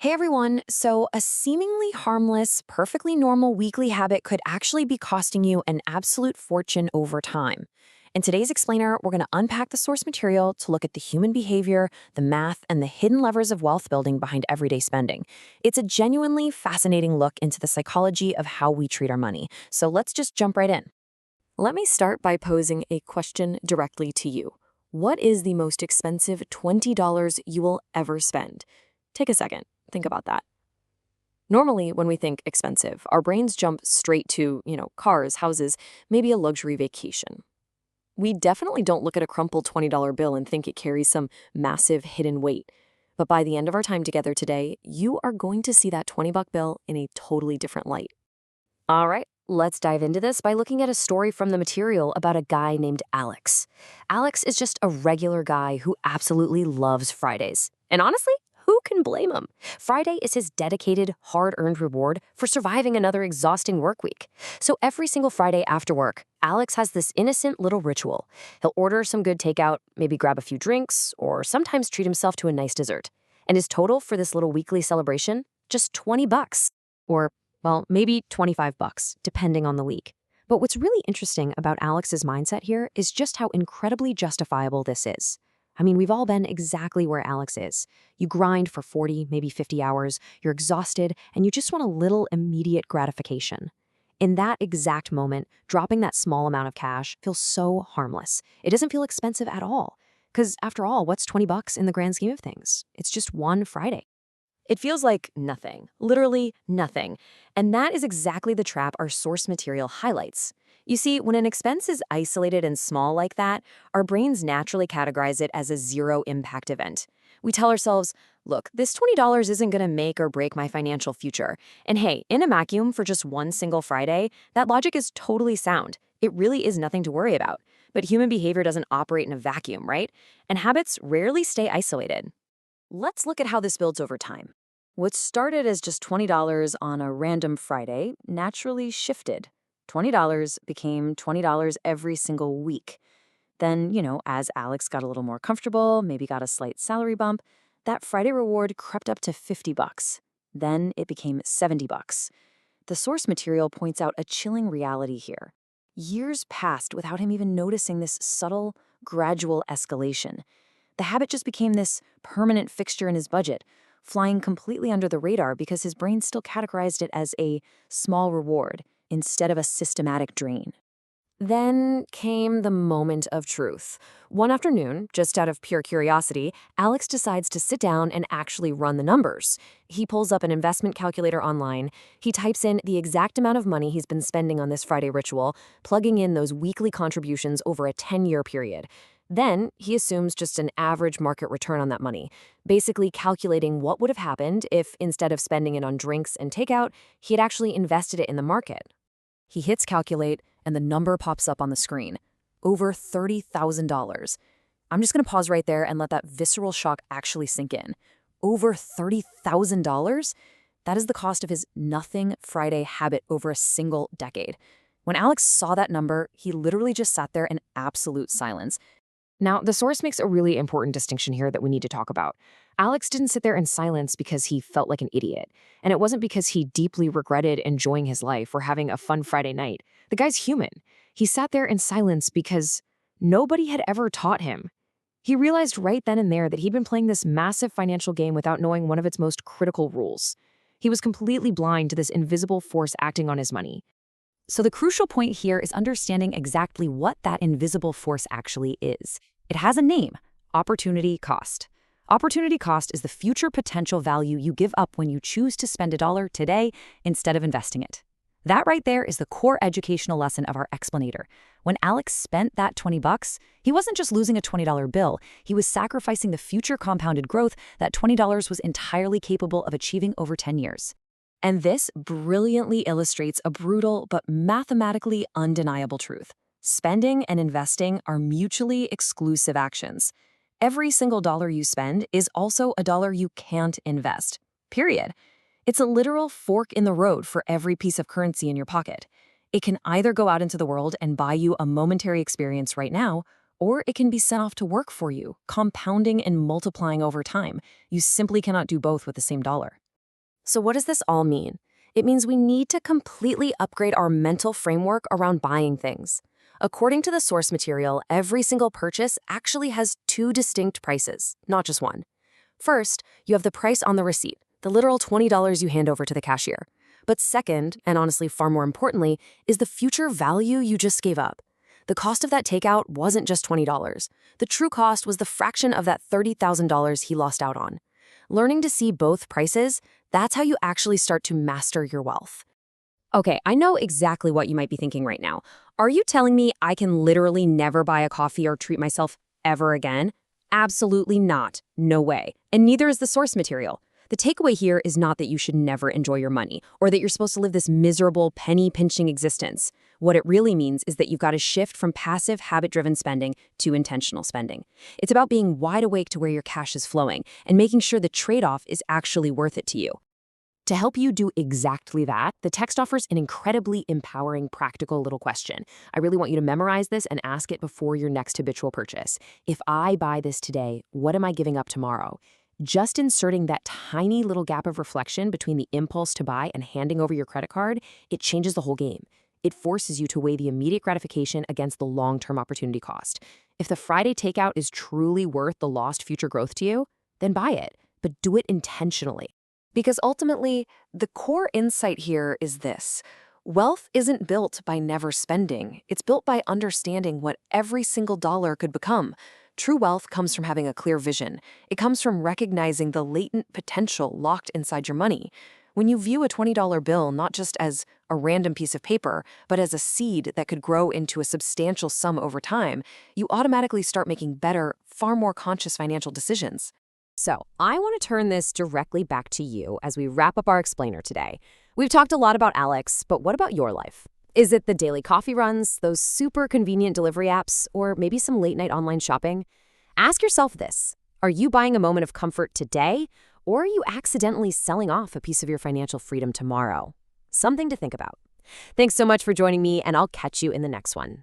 Hey everyone, so a seemingly harmless, perfectly normal weekly habit could actually be costing you an absolute fortune over time. In today's explainer, we're going to unpack the source material to look at the human behavior, the math, and the hidden levers of wealth building behind everyday spending. It's a genuinely fascinating look into the psychology of how we treat our money. So let's just jump right in. Let me start by posing a question directly to you. What is the most expensive $20 you will ever spend? Take a second. Think about that. Normally, when we think expensive, our brains jump straight to, cars, houses, maybe a luxury vacation. We definitely don't look at a crumpled $20 bill and think it carries some massive hidden weight. But by the end of our time together today, you are going to see that 20-buck bill in a totally different light. All right, let's dive into this by looking at a story from the material about a guy named Alex. Alex is just a regular guy who absolutely loves Fridays. And honestly, who can blame him? Friday is his dedicated, hard-earned reward for surviving another exhausting work week. So every single Friday after work, Alex has this innocent little ritual. He'll order some good takeout, maybe grab a few drinks, or sometimes treat himself to a nice dessert. And his total for this little weekly celebration? Just 20 bucks. Or, well, maybe 25 bucks, depending on the week. But what's really interesting about Alex's mindset here is just how incredibly justifiable this is. I mean, we've all been exactly where Alex is. You grind for 40, maybe 50 hours, you're exhausted, and you just want a little immediate gratification. In that exact moment, dropping that small amount of cash feels so harmless. It doesn't feel expensive at all. Because after all, what's 20 bucks in the grand scheme of things? It's just one Friday. It feels like nothing, literally nothing. And that is exactly the trap our source material highlights. You see, when an expense is isolated and small like that, our brains naturally categorize it as a zero-impact event. We tell ourselves, look, this $20 isn't going to make or break my financial future. And hey, in a vacuum for just one single Friday, that logic is totally sound. It really is nothing to worry about. But human behavior doesn't operate in a vacuum, right? And habits rarely stay isolated. Let's look at how this builds over time. What started as just $20 on a random Friday naturally shifted. $20 became $20 every single week. Then, as Alex got a little more comfortable, maybe got a slight salary bump, that Friday reward crept up to 50 bucks. Then it became 70 bucks. The source material points out a chilling reality here. Years passed without him even noticing this subtle, gradual escalation. The habit just became this permanent fixture in his budget, flying completely under the radar because his brain still categorized it as a small reward instead of a systematic drain. Then came the moment of truth. One afternoon, just out of pure curiosity, Alex decides to sit down and actually run the numbers. He pulls up an investment calculator online. He types in the exact amount of money he's been spending on this Friday ritual, plugging in those weekly contributions over a 10-year period. Then he assumes just an average market return on that money, basically calculating what would have happened if, instead of spending it on drinks and takeout, he had actually invested it in the market. He hits calculate, and the number pops up on the screen. Over $30,000. I'm just going to pause right there and let that visceral shock actually sink in. Over $30,000? That is the cost of his nothing Friday habit over a single decade. When Alex saw that number, he literally just sat there in absolute silence. Now, the source makes a really important distinction here that we need to talk about. Alex didn't sit there in silence because he felt like an idiot. And it wasn't because he deeply regretted enjoying his life or having a fun Friday night. The guy's human. He sat there in silence because nobody had ever taught him. He realized right then and there that he'd been playing this massive financial game without knowing one of its most critical rules. He was completely blind to this invisible force acting on his money. So the crucial point here is understanding exactly what that invisible force actually is. It has a name: opportunity cost. Opportunity cost is the future potential value you give up when you choose to spend a dollar today instead of investing it. That right there is the core educational lesson of our explainer. When Alex spent that 20 bucks, he wasn't just losing a $20 bill, he was sacrificing the future compounded growth that $20 was entirely capable of achieving over 10 years. And this brilliantly illustrates a brutal but mathematically undeniable truth. Spending and investing are mutually exclusive actions. Every single dollar you spend is also a dollar you can't invest. Period. It's a literal fork in the road for every piece of currency in your pocket. It can either go out into the world and buy you a momentary experience right now, or it can be sent off to work for you, compounding and multiplying over time. You simply cannot do both with the same dollar. So what does this all mean? It means we need to completely upgrade our mental framework around buying things. According to the source material, every single purchase actually has two distinct prices, not just one. First, you have the price on the receipt, the literal $20 you hand over to the cashier. But second, and honestly far more importantly, is the future value you just gave up. The cost of that takeout wasn't just $20. The true cost was the fraction of that $30,000 he lost out on. Learning to see both prices, that's how you actually start to master your wealth. Okay, I know exactly what you might be thinking right now. Are you telling me I can literally never buy a coffee or treat myself ever again? Absolutely not. No way. And neither is the source material. The takeaway here is not that you should never enjoy your money or that you're supposed to live this miserable, penny-pinching existence. What it really means is that you've got to shift from passive, habit-driven spending to intentional spending. It's about being wide awake to where your cash is flowing and making sure the trade-off is actually worth it to you. To help you do exactly that, the text offers an incredibly empowering, practical little question. I really want you to memorize this and ask it before your next habitual purchase. If I buy this today, what am I giving up tomorrow? Just inserting that tiny little gap of reflection between the impulse to buy and handing over your credit card, it changes the whole game. It forces you to weigh the immediate gratification against the long-term opportunity cost. If the Friday takeout is truly worth the lost future growth to you, then buy it, but do it intentionally. Because ultimately, the core insight here is this. Wealth isn't built by never spending. It's built by understanding what every single dollar could become. True wealth comes from having a clear vision. It comes from recognizing the latent potential locked inside your money. When you view a $20 bill not just as a random piece of paper, but as a seed that could grow into a substantial sum over time, you automatically start making better, far more conscious financial decisions. So, I want to turn this directly back to you as we wrap up our explainer today. We've talked a lot about Alex, but what about your life? Is it the daily coffee runs, those super convenient delivery apps, or maybe some late-night online shopping? Ask yourself this. Are you buying a moment of comfort today, or are you accidentally selling off a piece of your financial freedom tomorrow? Something to think about. Thanks so much for joining me, and I'll catch you in the next one.